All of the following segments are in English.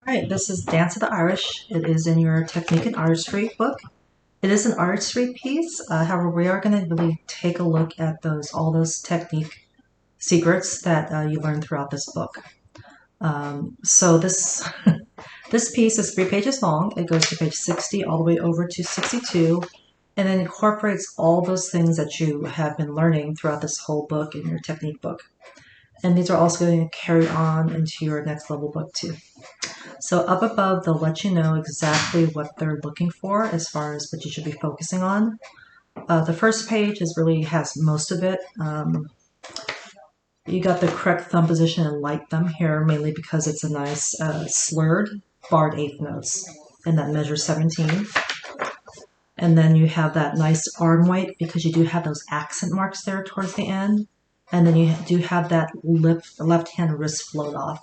Alright, this is Dance of the Irish. It is in your Technique and Artistry book. It is an artistry piece, however, we are going to really take a look at all those technique secrets that you learn throughout this book. So this this piece is 3 pages long. It goes to page 60 all the way over to 62, and then incorporates all those things that you have been learning throughout this whole book in your technique book. And these are also going to carry on into your next level book too. So up above, they'll let you know exactly what they're looking for as far as what you should be focusing on. The first page really has most of it. You got the correct thumb position and light thumb here, mainly because it's a nice slurred barred eighth notes in that measure 17. And then you have that nice arm weight because you do have those accent marks there towards the end. And then you do have that left hand wrist float off.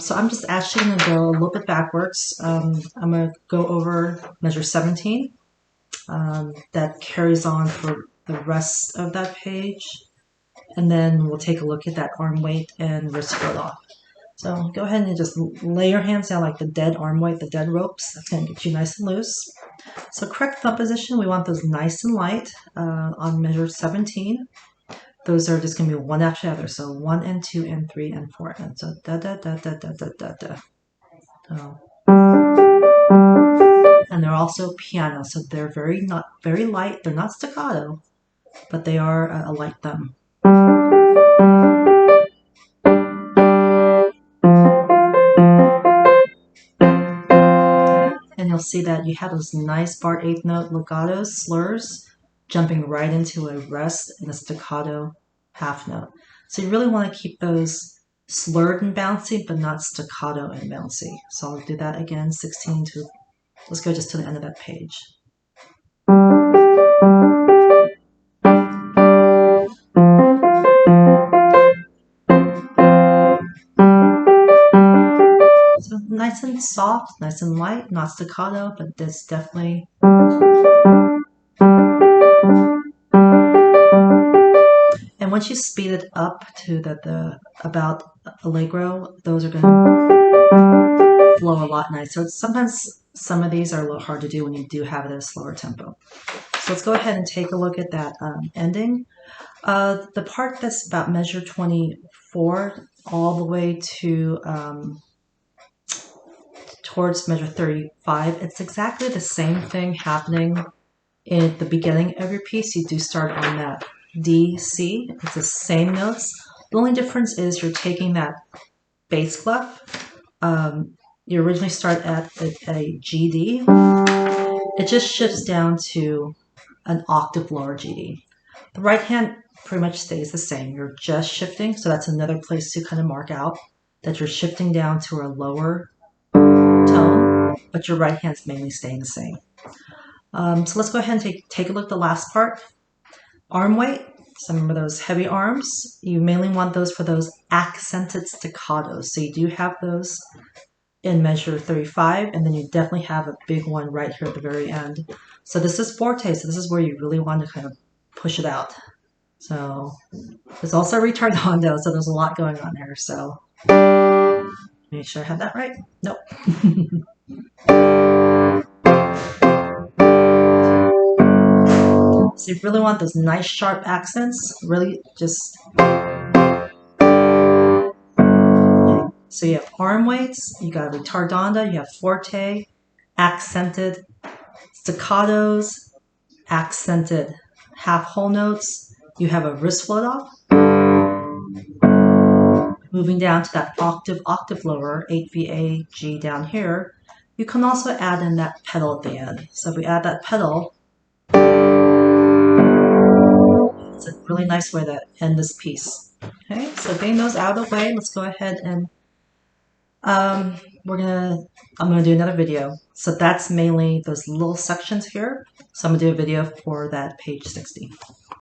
So I'm just actually going to go a little bit backwards. I'm going to go over measure 17. That carries on for the rest of that page. And then we'll take a look at that arm weight and wrist float off. So go ahead and just lay your hands down like the dead arm weight, the dead ropes. That's going to get you nice and loose. So correct thumb position, we want those nice and light on measure 17. Those are just going to be one after the other. So 1 and 2 and 3 and 4. And so da da da da da da da da. So. And they're also piano, so they're not very light. They're not staccato, but they are a light thumb. And you'll see that you have those nice barred eighth note legatos, slurs, jumping right into a rest and a staccato half note. So you really want to keep those slurred and bouncy, but not staccato and bouncy. So I'll do that again, 16 to, let's go just to the end of that page. So nice and soft, nice and light, not staccato, but this definitely. And once you speed it up to the about allegro, those are going to flow a lot nicer. So sometimes some of these are a little hard to do when you do have it at a slower tempo. So let's go ahead and take a look at that ending. The part that's about measure 24 all the way to towards measure 35, it's exactly the same thing happening at the beginning of your piece. You do start on that D, C. It's the same notes. The only difference is you're taking that bass clef. You originally start at a G, D. It just shifts down to an octave lower G, D. The right hand pretty much stays the same. You're just shifting, so that's another place to kind of mark out that you're shifting down to a lower tone, but your right hand's mainly staying the same. So let's go ahead and take a look at the last part. Arm weight, some of those heavy arms, you mainly want those for those accented staccatos. So you do have those in measure 35, and then you definitely have a big one right here at the very end. So this is forte, so this is where you really want to kind of push it out. So there's also ritardando, so there's a lot going on here. So make sure I have that right. Nope. So you really want those nice sharp accents, really just. So you have arm weights, you got ritardanda, you have forte, accented, staccatos, accented half whole notes, you have a wrist float off. Moving down to that octave lower, 8VA, G down here, you can also add in that pedal at the end. So if we add that pedal, it's a really nice way to end this piece. Okay, so getting those out of the way, let's go ahead and I'm gonna do another video. So that's mainly those little sections here. So I'm gonna do a video for that page 60.